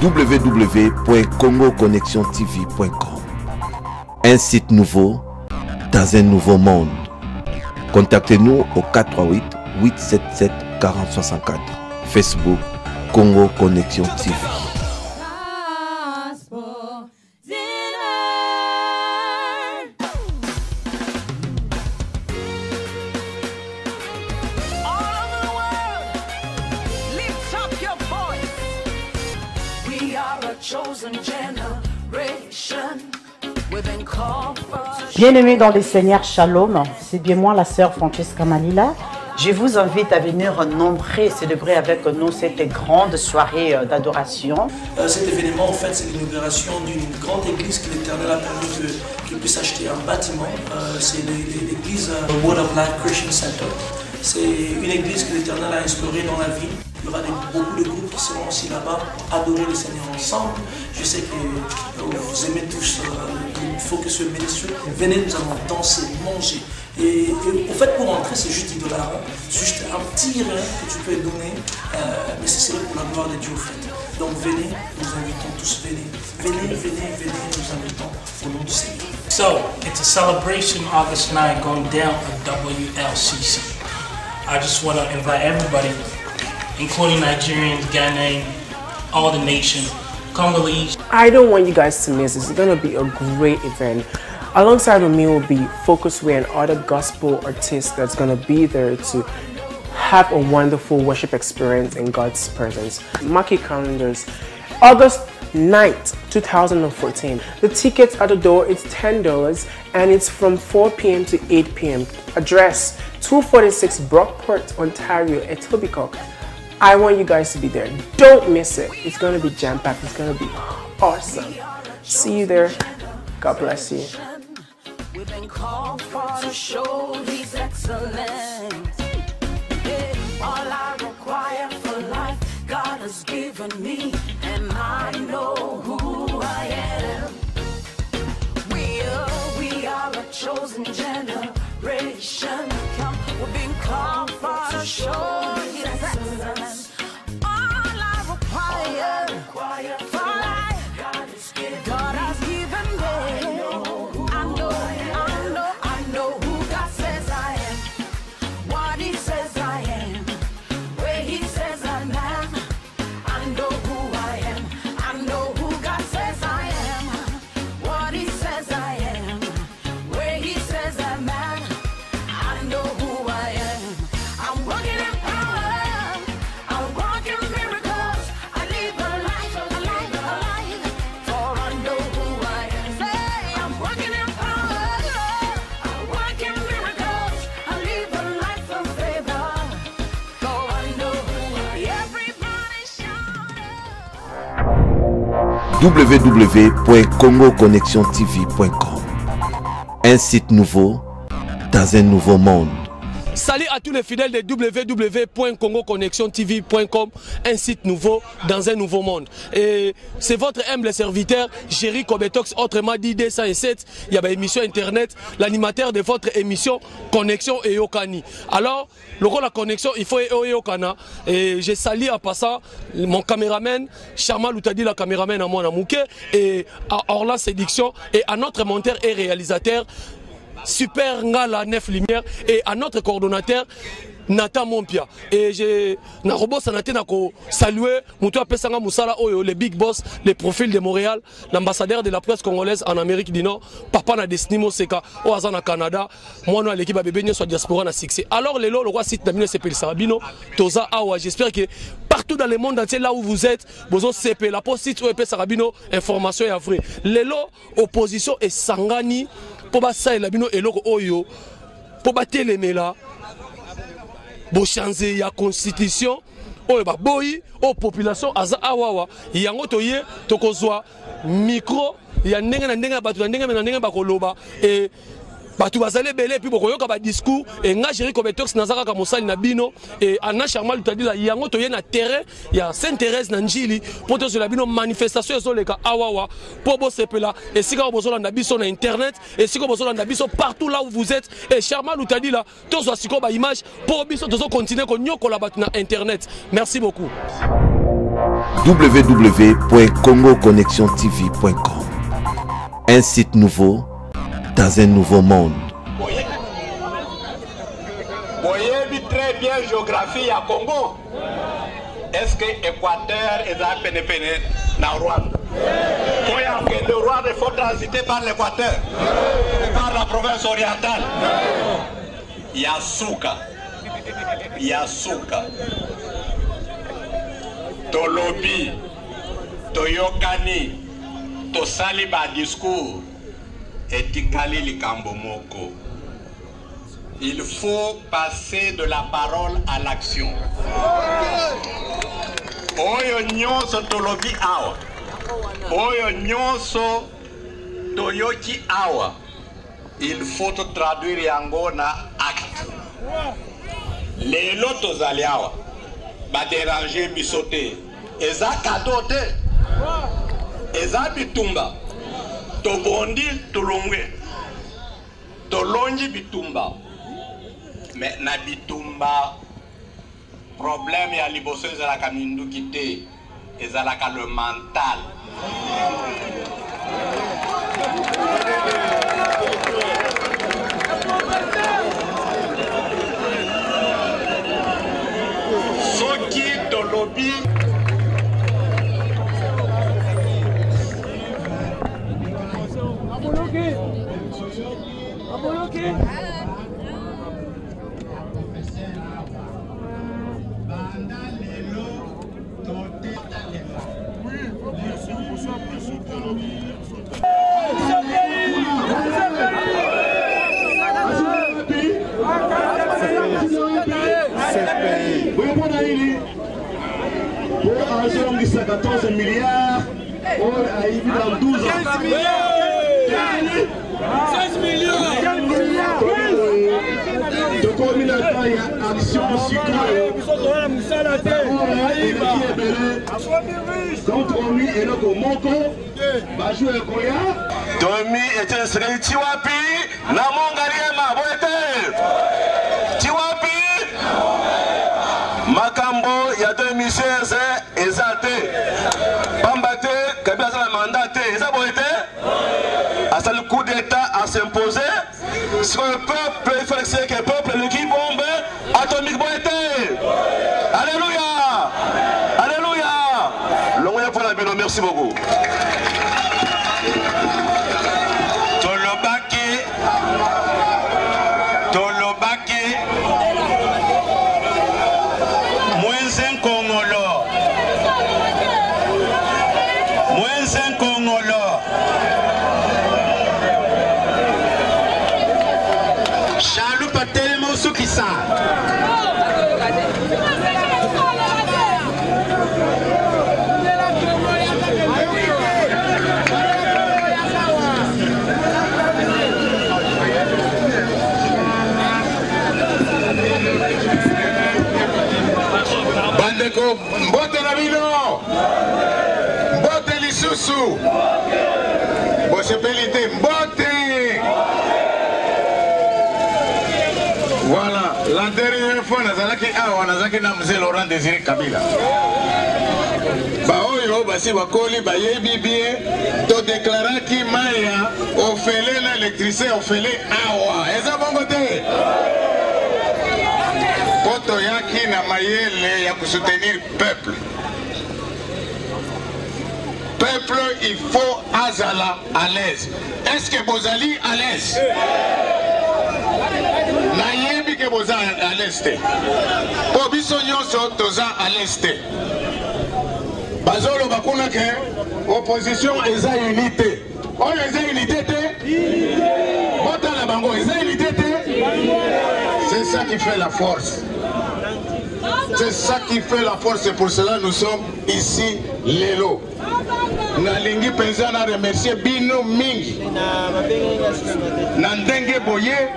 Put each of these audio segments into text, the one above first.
www.congoconnexiontv.com. Un site nouveau dans un nouveau monde. Contactez-nous au 438 877 4064. Facebook Congo Connexion TV. Bien-aimés dans le Seigneur, Shalom, c'est bien moi la sœur Francesca Malila. Je vous invite à venir nombreux et célébrer avec nous cette grande soirée d'adoration. Cet événement, en fait, c'est l'inauguration d'une grande église que l'Éternel a permis qu'il puisse acheter un bâtiment. C'est l'église Word of Life Christian Center. C'est une église que l'Éternel a instaurée dans la ville. Il y aura beaucoup de groupes qui seront aussi là-bas, adorer le Seigneur ensemble. Je sais que vous aimez tous le Focus Ministry. Venez, nous allons danser, manger. Et en fait, pour entrer, c'est juste $10. C'est juste un petit rien que tu peux donner, mais c'est pour la gloire de Dieu, en fait. Donc venez, nous invitons tous, venez, nous invitons au nom du Seigneur. So, it's a celebration August 9 going down at WLCC. I just want to invite everybody, including Nigerians, Ghanaians, all the nation, Congolese. I don't want you guys to miss this. It's going to be a great event. Alongside with me will be Focus Way and other gospel artists that's going to be there to have a wonderful worship experience in God's presence. Mark your calendars. August 9th, 2014. The tickets at the door, it's $10 and it's from 4 p.m. to 8 p.m. Address 246 Brockport, Ontario, Etobicoke. I want you guys to be there. Don't miss it. It's going to be jam-packed. It's going to be awesome. See you there. God bless you. We've been called for to show He's excellent. All I require for life, God has given me, and I know who I am. We are a chosen generation. We've been called for to show His excellence. All I require for life, God has given me. I know who God says I am, what He says I am, where He says I'm at. I know who I am, I know who God says I am, what He says I am, where He says I'm at. I know who I am. I'm walking in power, I'm walking miracles. I live a life, for I know who I am. Say, I'm walking in power, I'm walking miracles. I live a life of favor, for I know who I am. Everybody shout. www.congoconnexiontv.com. Un site nouveau dans un nouveau monde. Salut à tous les fidèles de www.congoconnexiontv.com, un site nouveau dans un nouveau monde. Et c'est votre humble serviteur, Jerry Kobetox, autrement dit D107. Il y a une émission internet, l'animateur de votre émission Connexion et Yokani. Alors, le rôle de la connexion, il faut Yokana. Et j'ai sali en passant mon caméraman, Charma Loutadi, la caméraman à mon Mouké, et à Orla Sédiction, et à notre monteur et réalisateur, Super Ngala 9 Lumière, et à notre coordonnateur Nathan Mompia. Et j'ai salué le big boss, le profil de Montréal, l'ambassadeur de la presse congolaise en Amérique du Nord, Papa na Desnimo Seka, au Azana Canada, moi na l'équipe Bébé soit diaspora na succès. Alors le roi site Namino Sepel Sarabino, Toza Awa, j'espère que partout dans le monde entier là où vous êtes, vous CP la poste site OEP Sarabino, information est vraie. Lelo opposition et Sangani pour basa la bino eloko oyo pour battre les mela. Bo changer la constitution oyo ba boyi o population aza awawa yango toye tokozwa micro ya ndenge na ndenge batu na ndenge bakoloba et batu bazale belé puis bokoyoka ba discours et nga Jerry Kobetox nazaka ka mosali na bino et ana Charma Loutadi la yango toye na terrain ya Sainte-Thérèse na Njili pour to la bino manifestation ezoleka awawa pour bo sepela et sika bozola na biso na internet et sika bozola na biso partout là où vous êtes et Charma Loutadi la tozo siko ba image pour biso tozo continuer ko nyokola batu na internet. Merci beaucoup. www.congoconnectiontv.com. Un site nouveau dans un nouveau monde. Voyez très bien la géographie à Congo. Est-ce que l'Équateur est à peine dans le Rwanda? Le Rwanda faut transiter par l'Équateur ou par la province orientale. Yasuka. Tolobi, Toyokani, Tosali ba discours et Tikali likambo moko. Il faut passer de la parole à l'action. Oyo nyonso tolobi awa. Oyo nyonso toyoki awa. Il faut traduire yango na acte. Lelo tozali awa. Ba déranger bisote. Eza cadeau te. Eza bitumba. Tobondi tolongwe. Tolongi bitumba. Mais na bitumba problème ya liboso ezalaka minduki te, ezalaka le mental. Soki tolobi pour 14 milliards, on a eu dans 12 ans. 16 millions. De combien de temps il y a action contre lui et le Moko va jouer le Koya. Domi était inscrit Tiwapi, Namongariema, Boete. Tiwapi, Makambo, il y a 2016, Ezate. Pambate, Kabia la mandate, Ezaboete. À ça le coup d'État à s'imposer. Sur le peuple, il fallait que le peuple, le qui bombe, atomique Boete. Alléluia. Alléluia. L'on pour la bino, merci beaucoup. Tolobaki, moins un Congolo. Chalou Patelemo Soukissa. Bandeko, mbote na bino, mbote lisusu, bosepelite mbote. Voilà, la dernière fois nazalaki awa nazalaki na mzee Laurent Désiré Kabila. Baoyo basi bakoli bayebi bien to déclaraki maya ofele na électricité ofele awa. Eza bongo te. Poto yaki na mayele ya soutenir peuple. Peuple, il faut azala à l'aise. Est-ce que Bozali à l'aise? Nayebi que Bozali à l'aise. Po biso nyonso toza à l'aise. Bazolo bakuna ke opposition eza unité. Oyo eza unité te? Bota la bango eza unité te? C'est ça qui fait la force. C'est ça qui fait la force. C'est pour cela que nous sommes ici, Lelo. Nalingi penza na remercier Bino Mingi. Nandenge Boye.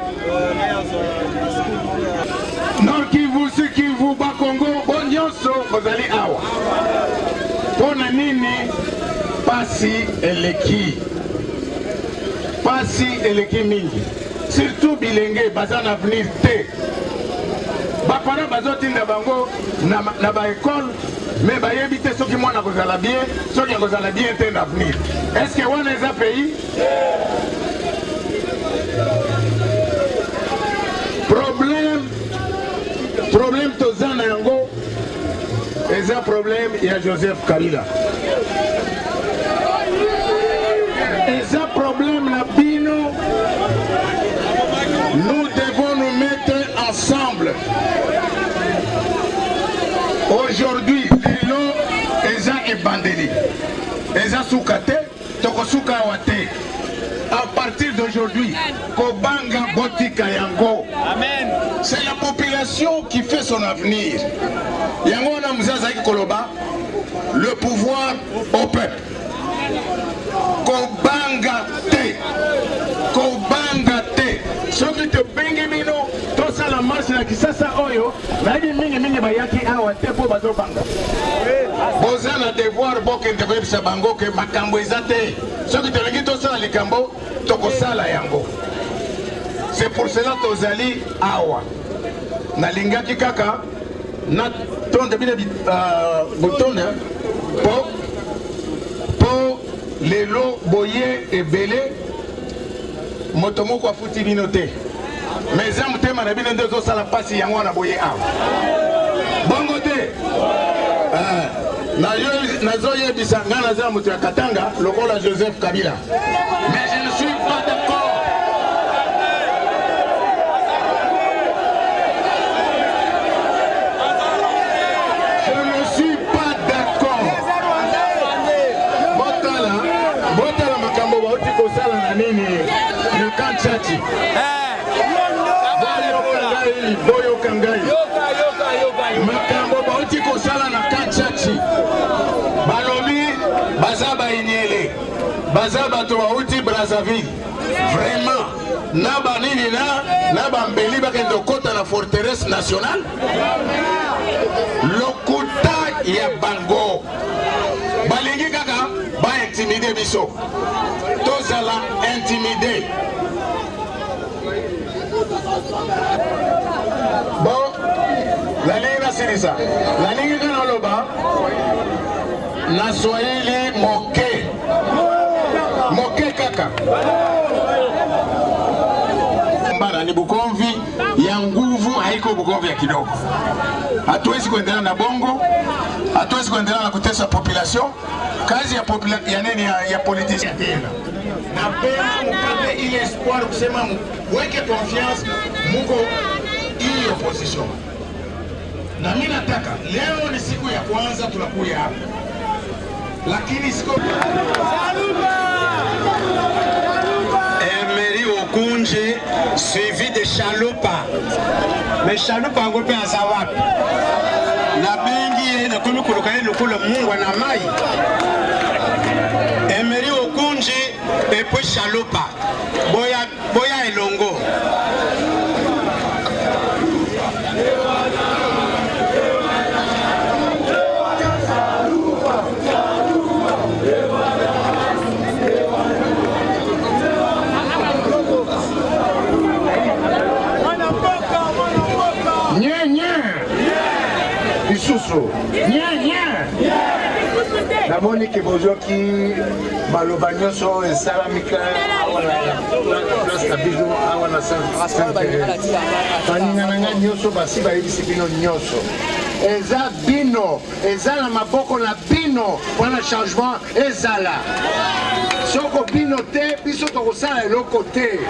Nord Kivu, Sud Kivu, Bakongo, Bonyonso, Bozali Awa. Pona nini pasi eleki. Pasi eleki mingi. Surtout Bilenge, Bazan Avenir T. Bapara bazotinda bango na ba école mais bayebi te soki mwana kozala bien soki akozala bien te na avenir. Est-ce que wana eza pays? Problème toza na yango eza problème ya Joseph Kabila. Eza problème na bino. Nous devons nous mettre ensemble. Aujourd'hui, lelo eza ebandeli. Eza sukate, tokosuka wate. À partir d'aujourd'hui, Kobanga Botika Yango. Amen. C'est la population qui fait son avenir. Yango na Mzazaki Koloba, le pouvoir au peuple. Kobanga te. Kobanga te. Ce qui te bengi mino, tout ça la marche na Kisasa Oyo, nadi mingi bayaki awa te po bazo banga. Boza na devoir bokende koyebisa bango ke makambo eza te. Soki tolingi tosala likambo tokosala yango. C'est pour cela tozali awa nalingaki kaka na tonde bina botonde po lelo boye ebele moto moko afuti bino te mais eza motema na bino nde ozosala mpasi yango wana boye awa bongo te. Nazoyebisa nga naza moto ya Katanga lokola Joseph Kabila, mais je ne suis pas d'accord. Je ne suis pas d'accord. Botala makambo bauti kosala na nini le kanchati. Boyo kangai. Makambo bauti kosala na kanchati. Balobi bazaba inyele bazaba to auti Brazzaville vraiment na banini na bambeli bakendo kota na forteresse nationale lokuta ya bango balingi kaka ba intimider biso tozala intimider. Bon la ligne na sirisa la ligne kana loba na Swahili moke kaka mbara ni Bukomvi ya nguvu, haiko Bukomvi ya kidogo. Hatuwezi kuendelea na bongo, hatuwezi kuendelea na kutesa population. Kazi ya nini ya politicien tena na pema mpate ile espoir kusema weke confiance muko hii opposition. Na mimi nataka leo ni siku ya kwanza tunakuja hapa, lakini siko Emery Okunje suivi de Chalupa, mais Chalupa ngope azawapi na bengi na kulukuluka lokolo Mungu na mai. Emery Okunje et puis Chalupa boya elongo. La Monique Bozoki, Maloba Nyoso et Salamika, place Kabizou, Awana Saint-Thérèse. Paninanga Nyoso, Basiba Ebisibino Nyoso. Eza Bino, Ezala Maboko la Bino, voilà changement, Ezala. Soko Bino te, Biso Tokosala et l'autre côté.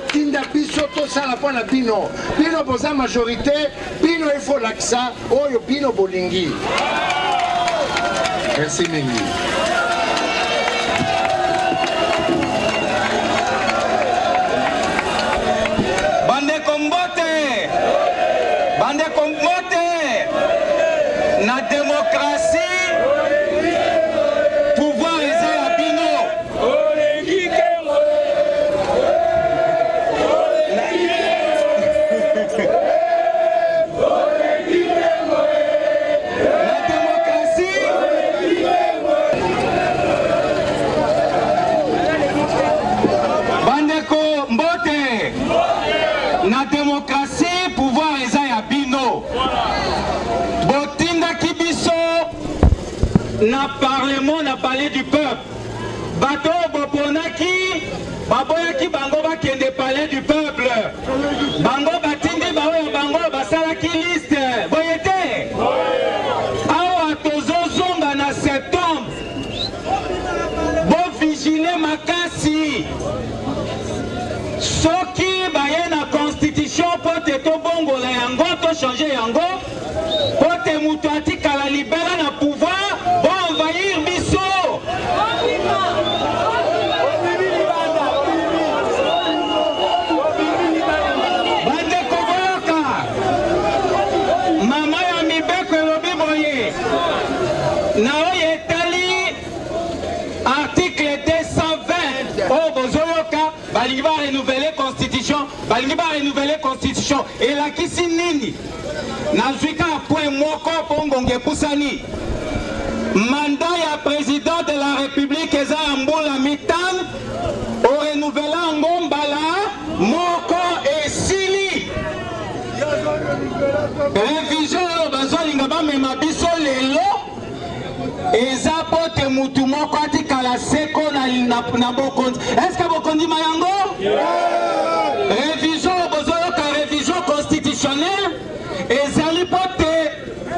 Tinda biso to sala pona bino bino boza majorité bino il faut l'accent oyo bino bolingi. Merci mingi. Bande kombote na démocratie pouvoir eza ya bino. na parlement na palais du peuple. Bato boponaki baboyaki bango bakende palais du peuple. Bango batindi baoyo bango basalaki liste. Boyete. Awa tozozonga na septembre. Bo vigile makasi. Soki baye na constitution pote to bongo la yango to changer yango. Pote mutu atikala libera na pouvoir bo envahir biso. Balingi va renouveler constitution et la kisi nini nazwika point moko pongonge pusani mandat ya président de la république eza mbula mitane o renouvela ngombala moko esili révision bazolinga bamema biso lelo eza pote mutu moko atikala seko na bokondi. Est-ce que bokondi mayango? Révision bozoyoka révision constitutionnelle ezali pote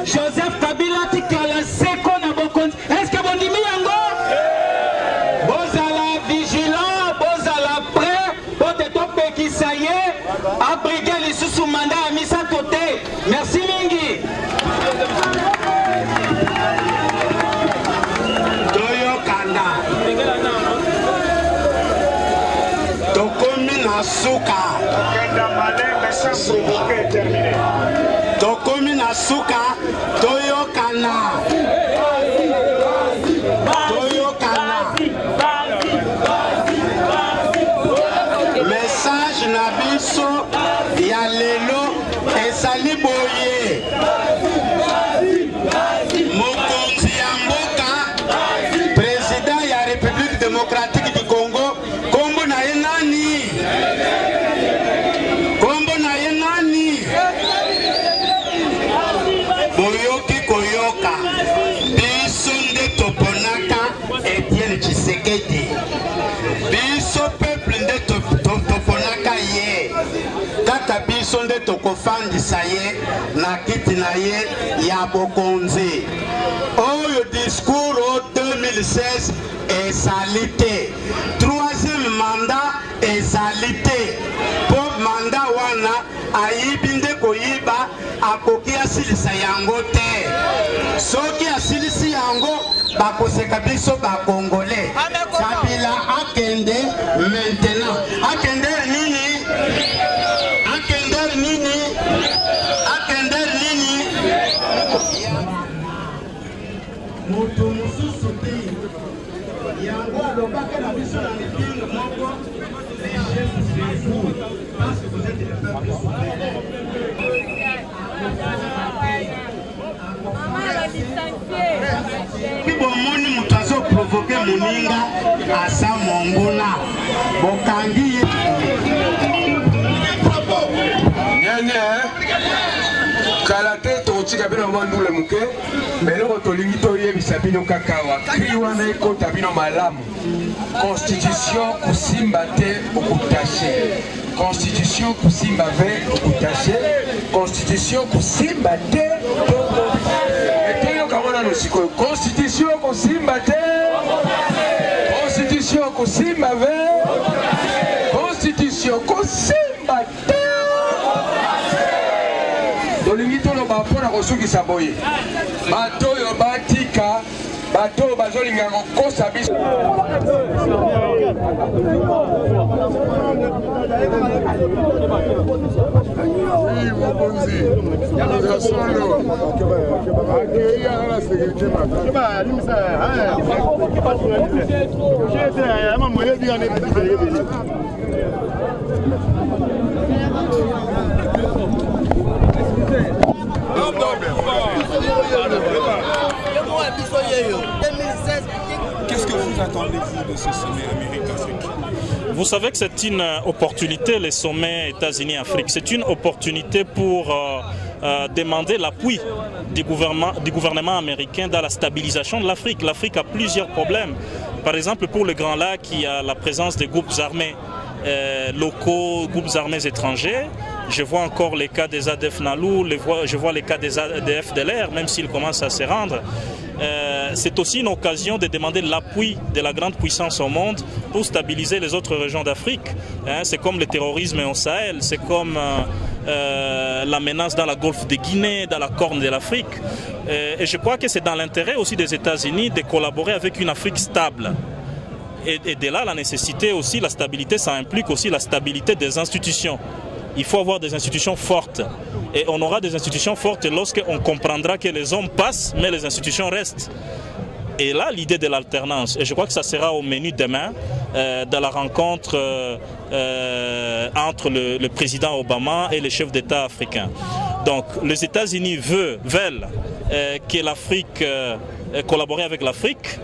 Joseph Kabila atikala seko na bokondi. Est-ce que bondimi yango? Bozala vigilant, bozala prêt pote topekisa ye abriguer lisusu mandat ya misato te. Merci mingi. Tokomi na suka toyokana message na biso ya lelo ezali boye mokonzi ya mboka président ya République démocratique du Congo kombo na ye nani? Boyoki koyoka biso nde toponaka Etienne Tshisekedi, biso peuple nde toponaka ye, kaka biso nde tokofandisa ye na kiti na ye ya bokonzi. Oyo discours au 2016 ezali te, troisième mandat ezali te. Po mandat wana ayibi nde koyiba akoki asilisa yango te. Soki asilisi yango bakoseka biso bakongole. Kabila akende maintenant. Akende nini? Akende nini? Akende nini? Moto mususu te. Yango alobaka na biso na mitingi moko. Les chefs c'est vous. Parce que vous êtes le peuple souverain. Kibomoni mutu azo provoke muninga asa mongona bokangi nyanya kala te tokotika bino mandule muke meloko tolingi toyebisa bino kaka wakri wana ekota bino malamu. Constitution kusimba te okutashe, Constitution kusimba ve okutashe, Constitution kusimba te Constitution kusimba te, Constitution kusimba ve, Constitution kusimba te. Tolingi toloba mpona kosukisa boye bato oyo batika bato bazolinga kokosa biso. Qu'est-ce que vous attendez-vous de ce sommet Amérique-Afrique? Vous savez que c'est une opportunité, les sommets États-Unis-Afrique. C'est une opportunité pour demander l'appui du gouvernement américain dans la stabilisation de l'Afrique. L'Afrique a plusieurs problèmes. Par exemple, pour le Grand Lac, il y a la présence des groupes armés locaux, groupes armés étrangers. Je vois encore les cas des ADF Nalou, je vois les cas des FDLR, même s'ils commencent à se rendre. C'est aussi une occasion de demander l'appui de la grande puissance au monde pour stabiliser les autres régions d'Afrique. C'est comme le terrorisme au Sahel, c'est comme la menace dans la Golfe de Guinée, dans la Corne de l'Afrique. Et je crois que c'est dans l'intérêt aussi des États-Unis de collaborer avec une Afrique stable. Et de là, la nécessité aussi, la stabilité, ça implique aussi la stabilité des institutions. Il faut avoir des institutions fortes. Et on aura des institutions fortes lorsqu'on comprendra que les hommes passent, mais les institutions restent. Et là, l'idée de l'alternance, et je crois que ça sera au menu demain, dans la rencontre entre le président Obama et les chefs d'État africains. Donc, les États-Unis veulent que l'Afrique collabore avec l'Afrique,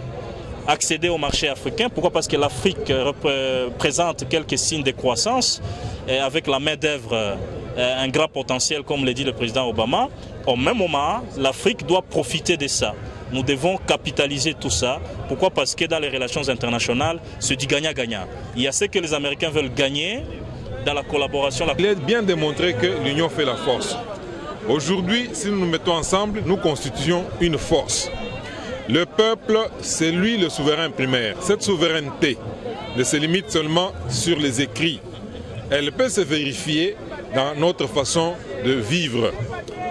accéder au marché africain. Pourquoi? Parce que l'Afrique présente quelques signes de croissance, et avec la main-d'œuvre, un grand potentiel, comme le dit le président Obama. Au même moment, l'Afrique doit profiter de ça. Nous devons capitaliser tout ça. Pourquoi? Parce que dans les relations internationales, c'est du gagnant-gagnant. Il y a ce que les Américains veulent gagner dans la collaboration. Il est bien démontré que l'union fait la force. Aujourd'hui, si nous nous mettons ensemble, nous constituons une force. Le peuple, c'est lui le souverain primaire. Cette souveraineté ne se limite seulement sur les écrits. Elle peut se vérifier dans notre façon de vivre.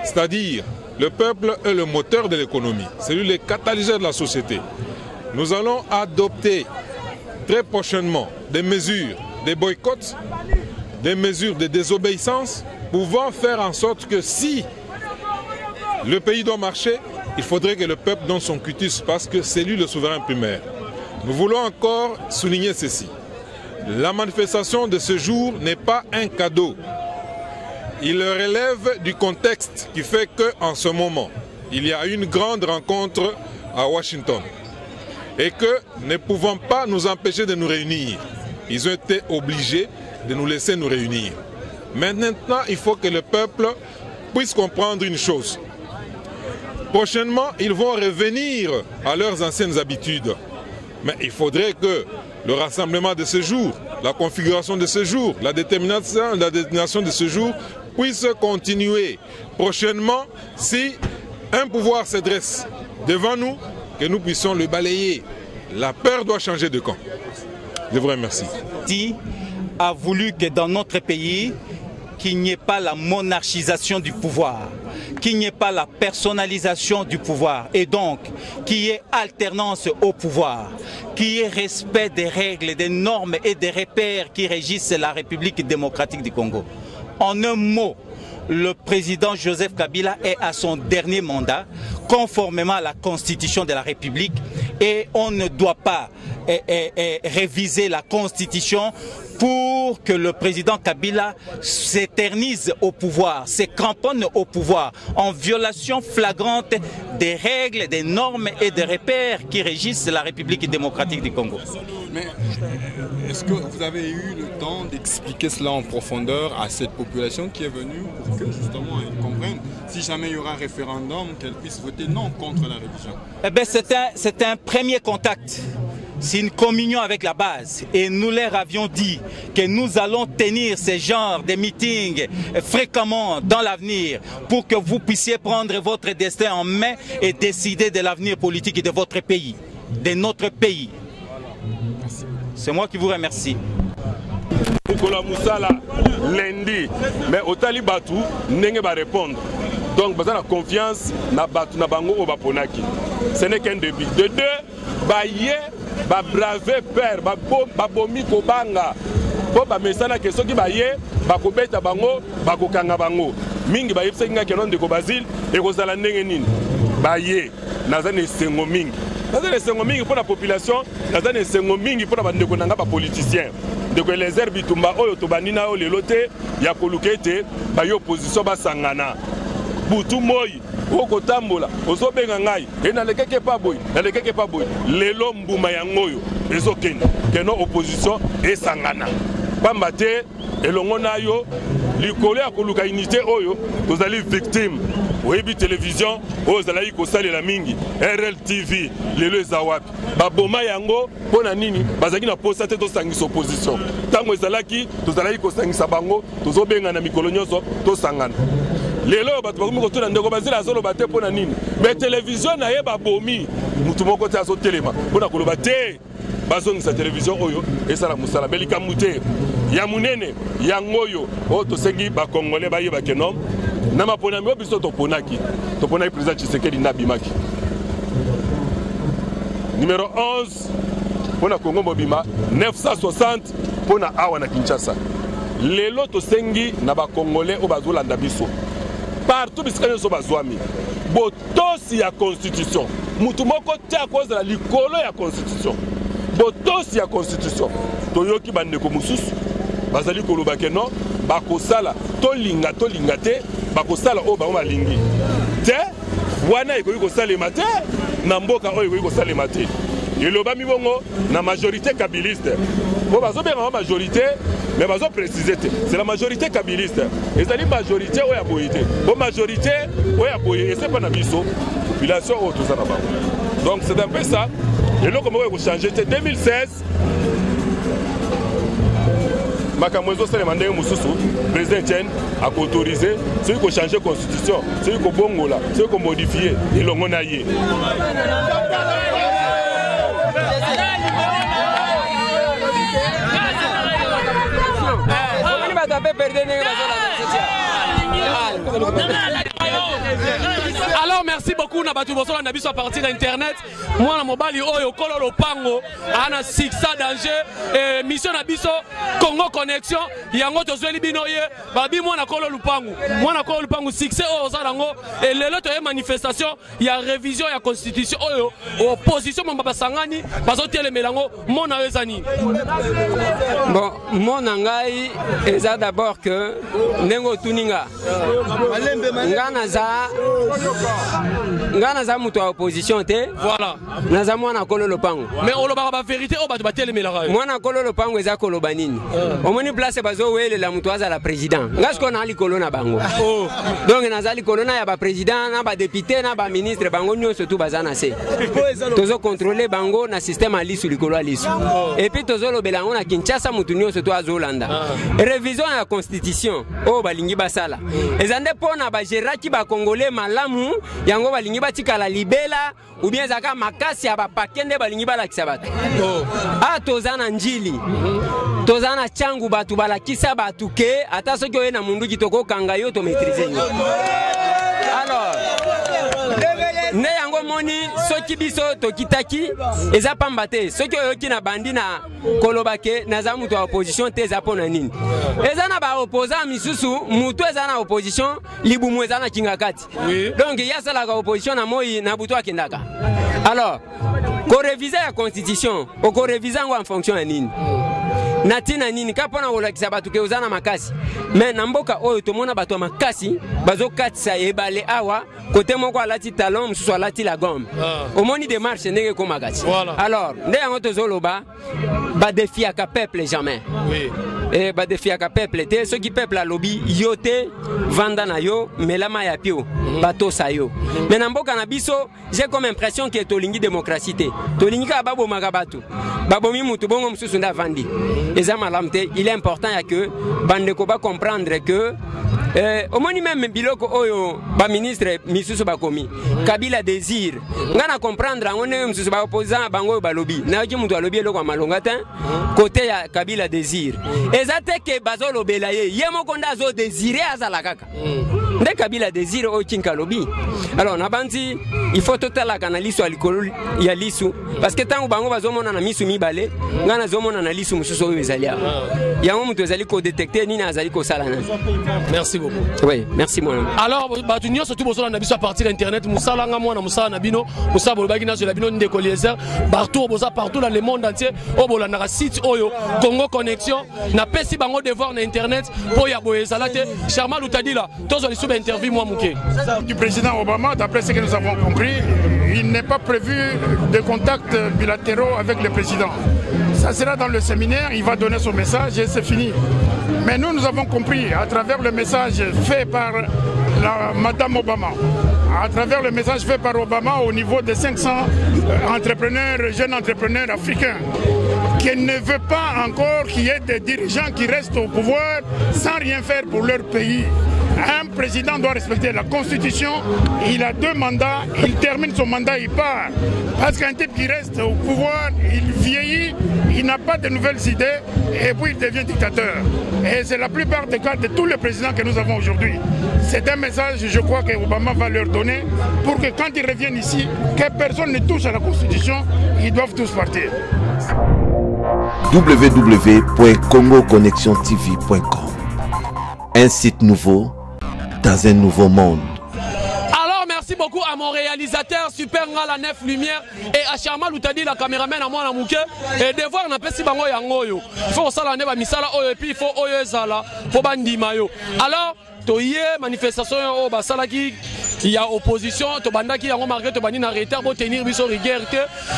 C'est-à-dire, le peuple est le moteur de l'économie. C'est lui le catalyseur de la société. Nous allons adopter très prochainement des mesures, des boycotts, des mesures de désobéissance, pouvant faire en sorte que si le pays doit marcher, il faudrait que le peuple donne son cutus parce que c'est lui le souverain primaire. Nous voulons encore souligner ceci. La manifestation de ce jour n'est pas un cadeau. Il relève du contexte qui fait qu'en ce moment, il y a une grande rencontre à Washington et que ne pouvons pas nous empêcher de nous réunir. Ils ont été obligés de nous laisser nous réunir. Maintenant, il faut que le peuple puisse comprendre une chose. Prochainement, ils vont revenir à leurs anciennes habitudes. Mais il faudrait que le rassemblement de ce jour, la configuration de ce jour, la détermination de ce jour puisse continuer prochainement si un pouvoir se dresse devant nous, que nous puissions le balayer. La peur doit changer de camp. Je vous remercie. A voulu que dans notre pays, qu'il n'y ait pas la monarchisation du pouvoir, qu'il n'y ait pas la personnalisation du pouvoir et donc qu'il y ait alternance au pouvoir, qu'il y ait respect des règles, des normes et des repères qui régissent la République démocratique du Congo. En un mot, le président Joseph Kabila est à son dernier mandat, conformément à la Constitution de la République, et on ne doit pas réviser la Constitution pour que le président Kabila s'éternise au pouvoir, se cramponne au pouvoir, en violation flagrante des règles, des normes et des repères qui régissent la République démocratique du Congo. Mais est-ce que vous avez eu le temps d'expliquer cela en profondeur à cette population qui est venue pour que justement ils comprennent si jamais il y aura un référendum, qu'elle puisse voter non contre la révision? Eh bien, c'est un premier contact. C'est une communion avec la base. Et nous leur avions dit que nous allons tenir ce genre de meetings fréquemment dans l'avenir pour que vous puissiez prendre votre destin en main et décider de l'avenir politique de votre pays, de notre pays. C'est moi qui vous remercie. Nicolas Moussala, lundi, mais au Talibatu, n'est pas répondre. Donc, vous avez confiance dans Batu Nabango ou Baponaki. Ce n'est qu'un début. De deux, Baye, Babrave Père, Babomi Kobanga. Po ba mesana ke soki baye bakobeta bango bakokanga bango mingi ba yipse nga kelon de ko Basile e ko zala ndenge nini baye nazane sengo mingi pour la population nazane sengo mingi pour ba ndeko nanga ba politiciens de ko les herbes bitumba oyo to banina o lelote ya kolukete ba yo opposition ba sangana butu moyi oko tambola ozobenga ngai e na lekeke pa boy lelo mbuma ya ngoyo ezokende keno opposition esangana pamba te elongo na yo likolo ya koluka unité oyo tozali victime oyebi télévision oyo ezalaki kosalela mingi RLTV lelo eza wapi baboma yango mpona nini bazalaki na posa te tosangisa opposition ntango ezalaki tozalaki kosangisa bango tozobengana mikolo nyonso tosangana lelo bato bakomi kotuna ndeko bazela azoloba te mpona nini me télévision na ye babomi mutu moko te azotelema mpona koloba te bazongisa télévision oyo esala mosala me likambo te ya munene yango oyo oyo tosengi bakongole bayebake no na maponami oyo biso toponaki président Tshisekedi nabimaki numéro 11 mpona Congo mobima 960 mpona awa na Kinshasa lelo tosengi na bakongole oyo bazolanda biso partout bisika nyonso bazwami botosi ya constitution mutu moko te akozala likolo ya constitution botosi ya constitution toyoki bandeko mosusu bazali koloba ke non bakosala tolinga te bakosala oyo bango balingi te wana ekoki kosalema te na mboka oyo ekoki kosalema te elobami bongo na majorité kabiliste po bazobenga majorité mais bazoprécise te c'est la majorité kabiliste ezali majorité oyo ya boye te po majorité oyo ya boye esepa na biso population oyo toza na bango donc c'est un peu ça eloko moko ekochanger te 2016 makambo ezosalema ndenge mosusu président Etienne akoautorize soki kochange constitution soki kobongola soki komodifie elongo na ye Alors merci beaucoup na batu boso na biso à partir d'internet moi na mobali oyo kolo lopango ana sixa danger mission na biso Congo connexion yango tozweli bino ye babi moi na kolo lupango succès oyo ozalango et lelo to manifestation ya révision ya constitution oyo opposition mo basangani bazotele melango mona ezani bon mona ngai eza d'abord que nengo tuninga ngana za mutu wa opposition te voilà naza mwana kolo lopango mais oloba ba vérité o batu batele melaka mwana kolo lopango eza koloba nini omoni place bazo welela mutu aza la président ngasko na likolo na bango donc naza likolo na ya ba président na ba député na ba ministre bango nyonso tu bazana se tozo contrôler bango na système alisu likolo alisu et puis tozo lobela ngo na Kinshasa mutu nyonso tu azolanda révision ya constitution o balingi basala ezande pona ba geraki ba congolais malamu yango balingi batikala libela ou bien zaka makasi ya bapakende balingi balakisa bato tozana njili tozana changu batu balakisa batu ke ata soki oye na mundu kitoko kanga yo to maîtriser nyo alors ne yango moni soki biso tokitaki eza pamba te soki oyoki na bandi na kolobake naza mutu wa opposition te eza pona nini eza na ba opposant misusu mutu eza na opposition libumu eza na kingakati donc yasalaka opposition na moi na butu akendaka alors ko réviser la constitution o ko réviser en fonction ya nini natina nini kapona olakisa batu ke uzana makasi mais na mboka oyo tomona batu makasi bazokatisa ebale awa côté moko alati talon mususu alati la gomme omoni démarche ndenge ko makati alors nde yango tozoloba ba défier ka peuple jamais et ba défier ka peuple te ceux qui peuple alobi yote vanda na yo melama ya pio bato sa yo mais na mboka na biso j'ai comme impression que tolingi démocratie te tolingi ka babo makabatu babomi mutu bongo mususu nda vandi eza malamu te il est important ya que bandeko ba comprendre que omoni même biloko oyo ba ministre misusu bakomi Kabila désir ngana comprendre ngone misusu ba opposant bango balobi na ki mutu alobi eloko malonga te côté ya Kabila désir ezate ke bazolo belaye yemoko ndazo désirer azala kaka nde Kabila désir o kinka lobi alors na banzi il faut totala kana lisu alikolo ya lisu parce que tango bango bazomona na misu mibale ngana zomona na lisu mususu oyo ezalia yango mutu ezali ko détecter nini azali ko sala na merci beaucoup oui merci mon ami alors batu nyonso tu bozola na biso à partir d'internet musala nga mwana musala na bino musala bolobaki na la bino ndeko Eliezer partout boza partout dans le monde entier o bolanda ka site oyo Congo connexion na pesi bango devoir na internet po ya boyezala te Charma Lutadila tozo interview moi mouké. Du président Obama, d'après ce que nous avons compris, il n'est pas prévu de contacts bilatéraux avec le président. Ça sera dans le séminaire, il va donner son message et c'est fini. Mais nous avons compris à travers le message fait par Madame Obama, à travers le message fait par Obama au niveau des 500 jeunes entrepreneurs africains, qu'il ne veut pas encore qu'il y ait des dirigeants qui restent au pouvoir sans rien faire pour leur pays. Un président doit respecter la Constitution, il a 2 mandats, il termine son mandat, il part. Parce qu'un type qui reste au pouvoir, il vieillit, il n'a pas de nouvelles idées et puis il devient dictateur. Et c'est la plupart des cas de tous les présidents que nous avons aujourd'hui. C'est un message, je crois, que Obama va leur donner pour que quand ils reviennent ici, que personne ne touche à la Constitution, ils doivent tous partir. www.congoconnexiontv.com. Un site nouveau dans un nouveau monde. Alors merci beaucoup à mon réalisateur Super Ngala 9 Lumière et à Charma Loutadi la caméraman à moi na mouké et devoir na pesi bango yango yo. Il faut ça la neba misala oyo et puis il faut oyo ezala pour bandima yo. Alors toyé manifestation au basalaki il y a opposition, to bandaki yango malgré to bani na retard pour tenir biso rigueur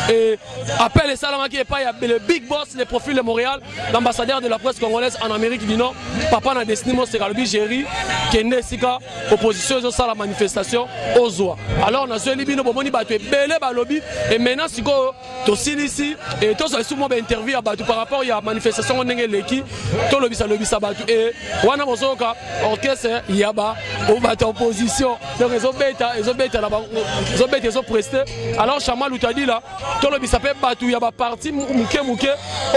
et appel salama qui est pas le big boss le profil de Montréal, l'ambassadeur de la presse congolaise en Amérique du Nord, papa na destinimo c'est Galobi Géry kende sika opposition zo sala manifestation ozwa. Alors na zo libino bomoni bato belé balobi et maintenant siko to silisi et to so souvent interview bato par rapport il y a manifestation ndenge leki to lobisa bato et wana mosoka orchestre yaba au bato opposition donc ils ont presté. Alors Chama Loutadi là, tout le bisa pe batu ya ba parti mouké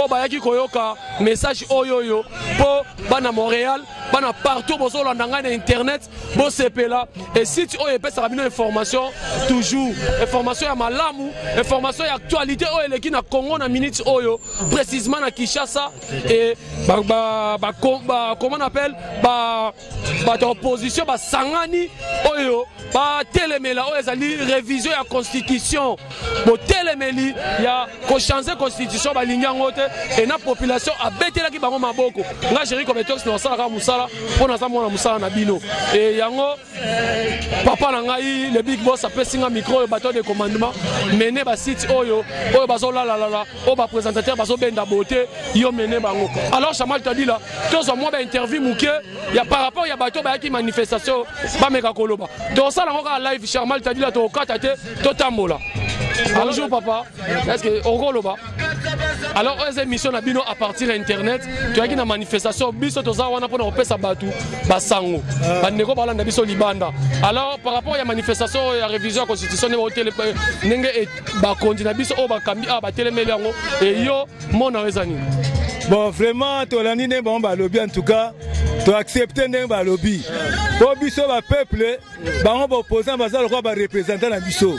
o bayaki koyoka message oyoyo pour bana Montréal, bana partout bozo landanga na internet, bo CP là et si tu oyé pesa rabino information toujours information ya malamu, information ya actualité o eleki na Congo na minute oyo précisément na Kinshasa et comment on appelle ba opposition ba sangani oyo ba telemela oyo ezali révision ya constitution bo telemeli ya ko changer constitution ba linyango te et na population abetelaki bango maboko nga Géry Kobetox na sala ka musala pona za mona musala na bino et yango papa na ngai le big boss apesinga micro yo bateau de commandement mené ba site oyo bazo la o ba présentateur bazo benda beauté yo mené bango. Alors Chamal t'a dit là tous moi ba interview mouké ya par rapport ya bateau ba ki manifestation ba meka koloba donc ça la live Charmal t'a dit là to katate to tambola. Bonjour papa, est-ce que Ogoloba? Alors les émissions na bino à partir internet, tu as une manifestation biso toza wana pona opesa batu basango. Bandeko bala na biso libanda. Alors par rapport à la manifestation ya révision de la constitution ne hôtel nenge et ba kondina biso o ba kambi ba telemeli yango et yo mona wezani. Bon vraiment tolani ne bon ba lobby en tout cas, to accepter ne ba lobby. Pour biso ba peuple, bango ba opposant bazalo ko ba représentant na biso.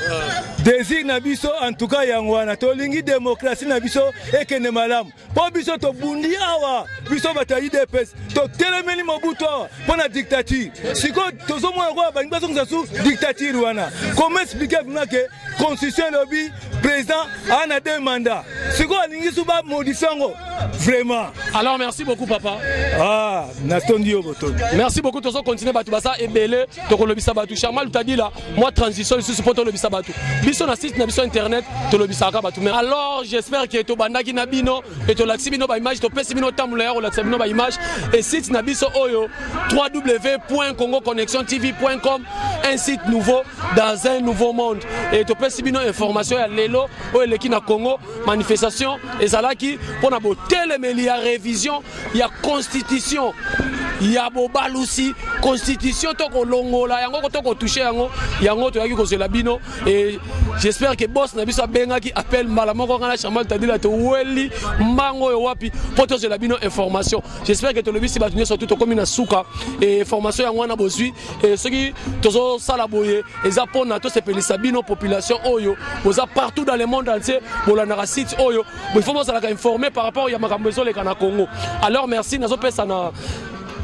Désir na biso en tout cas yangwana to lingi démocratie na biso ekene malamu. Pour biso to bundi awa, biso batayi DPS, to telemeli Mobutu pour la dictature. Siko tozo mo ko ba ngbaso nzasu dictature wana. Comment expliquer vraiment que constitution lobby président a 2 mandats. Siko lingi suba modifango vraiment. Alors merci beaucoup papa. Ah, Natondio Boton. Merci beaucoup tozo continuer batu basa ebele to ko lobisa batu Charmal t'a dit là moi transition ici pour to lobisa batu. Biso na site na biso internet to lobisa ka batu. Mais alors j'espère que to bandaki na bino et to laxi bino ba image to pesi bino tamula o laxi bino ba image et site na biso oyo www.congoconnexiontv.com, un site nouveau dans un nouveau monde et to pesi bino information ya lelo o eleki na Congo manifestation ezalaki pona bo telemeli ya révision ya constitution ya bobalusi constitution toko longola yango toko toucher yango to yaki kozela bino et j'espère que boss na biso benga ki appelle malamoko kana Charmal t'a dit la to weli mango yo wapi poto kozela bino information. J'espère que to le bisi batunye surtout to komina suka et information yango wana bozui et ceux qui tozo sala boye eza pona to sepelisa bino population oyo boza partout dans le monde entier bolana site oyo il faut moza la informer par rapport ya makambo zo le kana Congo. Alors merci nazo pesa na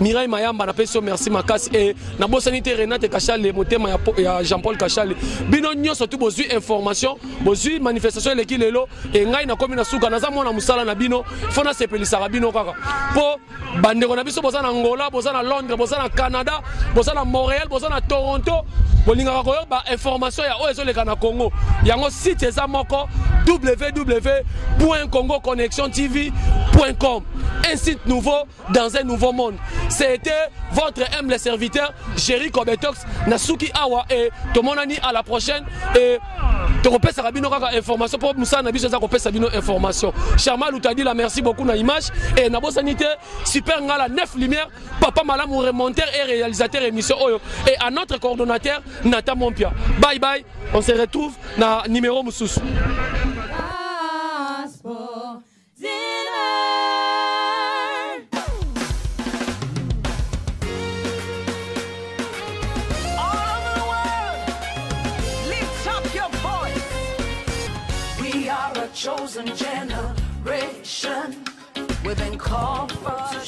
Mireille Mayamba na peso merci makasi et na bosanité Renate Kachale motema ya Jean-Paul Kachale bino nyonso tu bozui information bozui manifestation leki lelo et ngai na komi na suka naza mona musala na bino fona sepelisa bino kaka po bandeko na biso boza na Angola boza na Londres boza na Canada boza na Montréal boza na Toronto bolingaka koyoba information ya oyo ezoleka na Congo yango site eza moko www.congoconnectiontv.com, un site nouveau dans un nouveau monde. C'était votre humble serviteur Jerry Kobetox Nasuki Awa et Tomonani à la prochaine et Tokopé Sarabino kaka information pour Moussa Nabi Jeza Kopé Sabino information. Charma Loutadi la merci beaucoup na image et Nabo Sanité super ngala 9 lumières papa Malam remonteur et réalisateur émission Oyo et à notre coordonnateur Nata Mompia. Bye bye, on se retrouve na numéro Moussous.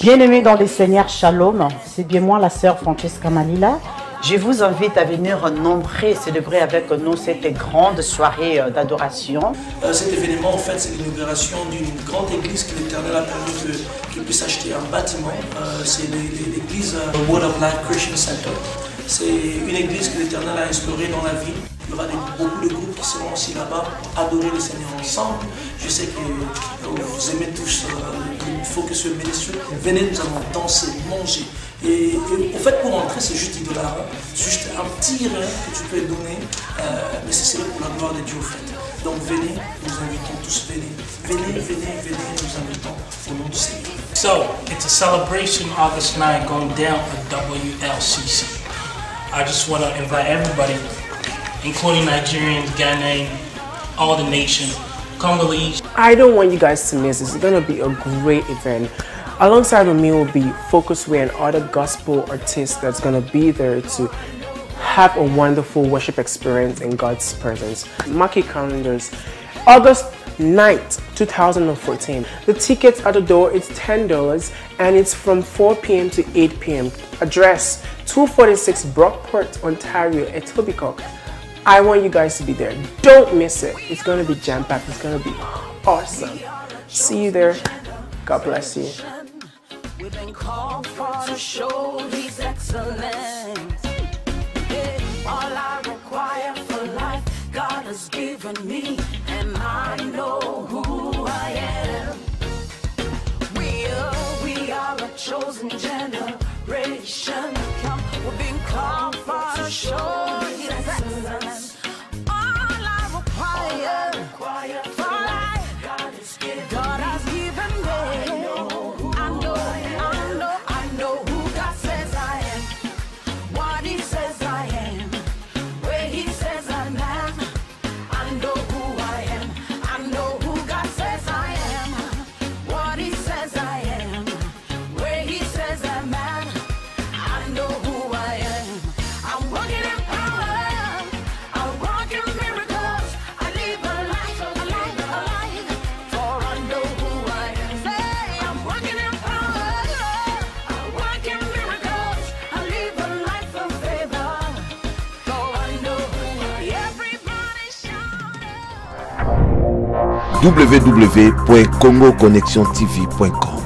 Bien-aimés dans les Seigneurs, Shalom, c'est bien moi la sœur Francesca Malila. Je vous invite à venir nombreux célébrer avec nous cette grande soirée d'adoration. Cet événement, en fait, c'est l'inauguration d'une grande église que l'Éternel a permis qu'il puisse acheter un bâtiment. C'est l'église Word of Life Christian Center. C'est une église que l'Éternel a instaurée dans la ville. Il y aura beaucoup de groupes qui seront aussi là-bas pour adorer le Seigneur ensemble. Je sais que vous aimez tous le focus sur le ministère. Venez, nous allons danser, manger. Et au fait, pour entrer, c'est juste $10. C'est juste un petit rien que tu peux donner, mais c'est pour la gloire de Dieu, au fait. Donc venez, nous invitons tous, venez, nous invitons au nom du Seigneur. So, it's a celebration August 9 going down at WLCC. I just want to invite everybody, including Nigerians, Ghanaians, all the nation, Congolese. I don't want you guys to miss this. It's going to be a great event. Alongside with me will be Focusway and other gospel artists that's going to be there to have a wonderful worship experience in God's presence. Mark your calendars. August 9th, 2014. The tickets at the door, it's $10 and it's from 4 p.m. to 8 p.m. Address 246 Brockport, Ontario, Etobicoke. I want you guys to be there. Don't miss it. It's going to be jam-packed. It's going to be awesome. See you there. God bless you. We've been called for to show His excellence. Yeah, all I require for life, God has given me, and I know who I am. We are a chosen generation. We've been called for to show His excellence. All I require for life, God has given me. I know who God says I am, what He says I am, where He says I'm at. I know who I am, I know who God says I am, what He says I am, where He says I'm at. I know who I am. I'm walking in power, I walk in miracles, I live a life, for I know who I am. Say, I'm walking in power, I walk in miracles, I live a life of favor, for I know who I am. Everybody www.congoconnectiontv.com,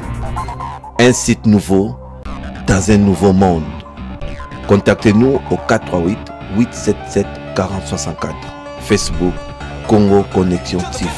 un site nouveau dans un nouveau monde. Contactez-nous au 438 877 4064. Facebook Congo Connexion TV.